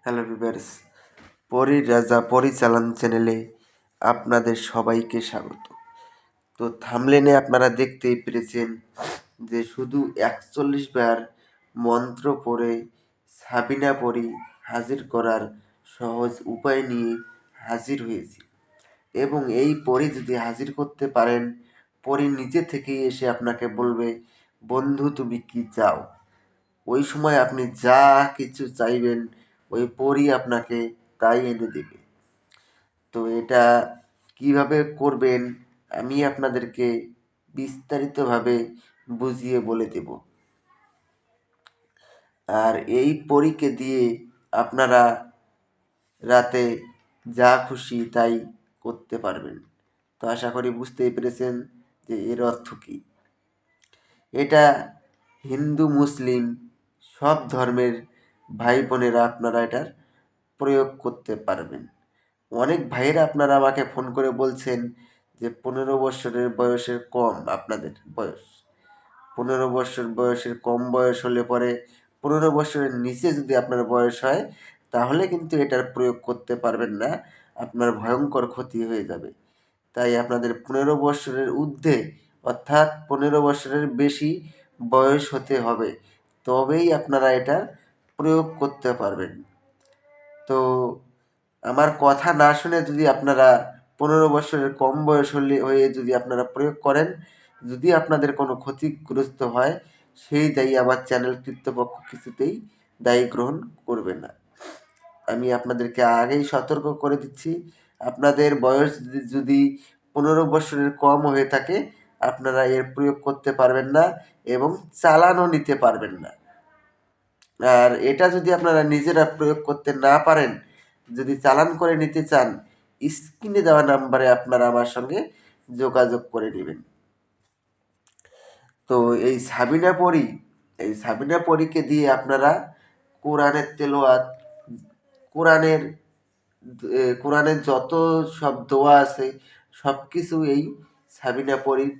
Hello viewers, পরীর রাজা পরিচালন চ্যানেলে আপনাদের সবাইকে স্বাগত। তো থাম্বনেলে আপনারা দেখতেই পেরেছেন যে শুধু ৪১ বার মন্ত্র পড়ে সাবিনা পরী হাজির করার সহজ উপায় নিয়ে হাজির হয়েছি এবং এই পরী যদি হাজির করতে পারেন, পরী নিজে থেকেই এসে আপনাকে বলবে, বন্ধু তুমি কি চাও? ওই সময় আপনি যা কিছু চাইবেন ওই পরী আপনাকে তাই এনে দেবে। তো এটা কিভাবে করবেন আমি আপনাদেরকে বিস্তারিতভাবে বুঝিয়ে বলে দেব। আর এই পরীকে দিয়ে আপনারা রাতে যা খুশি তাই করতে পারবেন। তো আশা করি বুঝতেই পেরেছেন যে এর অর্থ কী। এটা হিন্দু মুসলিম সব ধর্মের ভাই বোনেরা আপনারা এটার প্রয়োগ করতে পারবেন। অনেক ভাইয়েরা আপনারা আমাকে ফোন করে বলছেন যে ১৫ বছরের বয়সের কম আপনাদের বয়স। ১৫ বছর বয়সের কম বয়স হলে পরে ১৫ বছরের নিচে যদি আপনার বয়স হয় তাহলে কিন্তু এটার প্রয়োগ করতে পারবেন না, আপনার ভয়ঙ্কর ক্ষতি হয়ে যাবে। তাই আপনাদের ১৫ বছরের ঊর্ধ্বে অর্থাৎ ১৫ বছরের বেশি বয়স হতে হবে, তবেই আপনারা এটার প্রয়োগ করতে পারবেন। তো আমার কথা না শুনে যদি আপনারা ১৫ বছরের কম বয়স হয়ে যদি আপনারা প্রয়োগ করেন, যদি আপনাদের কোনো ক্ষতিগ্রস্ত হয়, সেই দায়ী আমার চ্যানেল কর্তৃপক্ষ কিছুতেই দায়ী গ্রহণ করবে না। আমি আপনাদেরকে আগেই সতর্ক করে দিচ্ছি, আপনাদের বয়স যদি ১৫ বছরের কম হয়ে থাকে আপনারা এর প্রয়োগ করতে পারবেন না এবং চালানও নিতে পারবেন না। আর এটা যদি আপনারা নিজেরা প্রয়োগ করতে না পারেন, যদি চালান করে নিতে চান, স্ক্রিনে দেওয়া নাম্বারে আপনারা আমার সঙ্গে যোগাযোগ করে নেবেন। তো এই সাবিনা পরীকে দিয়ে আপনারা কোরআনের তেলাওয়াত, কোরআনের কোরআনের যত সব দোয়া আছে সব কিছু এই সাবিনা পরীর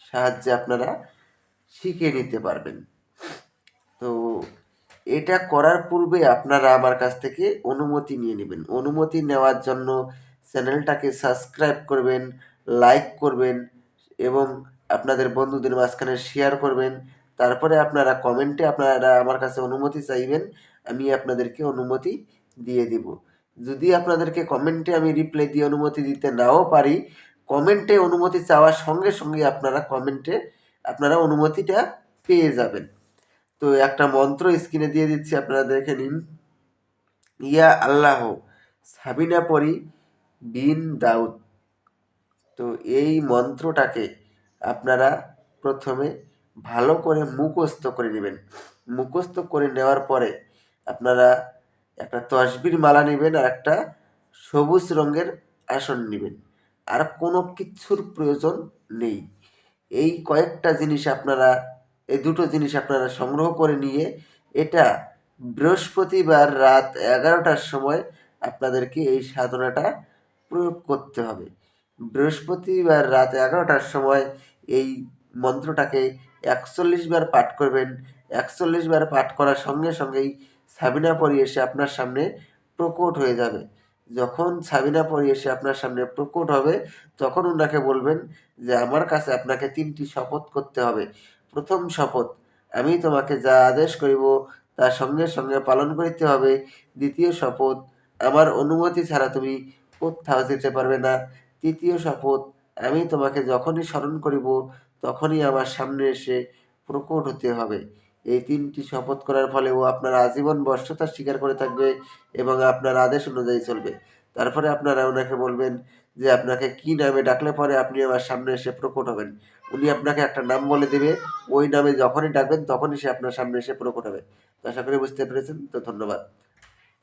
সাহায্যে আপনারা শিখে নিতে পারবেন। তো এটা করার পূর্বে আপনারা আমার কাছ থেকে অনুমতি নিয়ে নেবেন। অনুমতি নেওয়ার জন্য চ্যানেলটাকে সাবস্ক্রাইব করবেন, লাইক করবেন এবং আপনাদের বন্ধুদের মাঝখানে শেয়ার করবেন। তারপরে আপনারা কমেন্টে আপনারা আমার কাছে অনুমতি চাইবেন, আমি আপনাদেরকে অনুমতি দিয়ে দিব। যদি আপনাদেরকে কমেন্টে আমি রিপ্লাই দিয়ে অনুমতি দিতে নাও পারি, কমেন্টে অনুমতি চাওয়ার সঙ্গে সঙ্গে আপনারা অনুমতিটা পেয়ে যাবেন। তো একটা মন্ত্র স্ক্রিনে দিয়ে দিচ্ছি, আপনারা দেখে নিন। ইয়া আল্লাহ সাবিনা পরী বিন দাউদ। তো এই মন্ত্রটাকে আপনারা প্রথমে ভালো করে মুখস্থ করে নেবেন। মুখস্থ করে নেওয়ার পরে আপনারা একটা তসবির মালা নেবেন আর একটা সবুজ রঙের আসন নেবেন। আর কোনো কিচ্ছুর প্রয়োজন নেই। এই কয়েকটা জিনিস আপনারা, এই দুটো জিনিস আপনারা সংগ্রহ করে নিয়ে এটা বৃহস্পতিবার রাত ১১টার সময় আপনাদেরকে এই সাধনাটা প্রয়োগ করতে হবে। বৃহস্পতিবার রাত ১১টার সময় এই মন্ত্রটাকে ৪১ বার পাঠ করবেন। ৪১ বার পাঠ করার সঙ্গে সঙ্গেই সাবিনা পরী এসে আপনার সামনে প্রকট হয়ে যাবে। যখন সাবিনা পরী এসে আপনার সামনে প্রকট হবে তখন ওনাকে বলবেন যে আমার কাছে আপনাকে ৩টি শপথ করতে হবে। প্রথম শপথ, আমি তোমাকে যা আদেশ করিব তা সঙ্গে সঙ্গে পালন করিতে হবে। দ্বিতীয় শপথ, আমার অনুমতি ছাড়া তুমি কোত্থাও যেতে পারবে না। তৃতীয় শপথ, আমি তোমাকে যখনই স্মরণ করিব তখনই আমার সামনে এসে প্রকট হতে হবে। এই ৩টি শপথ করার ফলে ও আপনার আজীবন বশ্যতা স্বীকার করে থাকবে এবং আপনার আদেশ অনুযায়ী চলবে। তারপরে আপনারা ওনাকে বলবেন যে আপনাকে কী নামে ডাকলে পরে আপনি আমার সামনে এসে প্রকট হবেন। উনি আপনাকে একটা নাম বলে দেবে, ওই নামে যখনই ডাকবেন তখনই সে আপনার সামনে এসে প্রকট হবে। তো আশা করি বুঝতে পেরেছেন। তো ধন্যবাদ।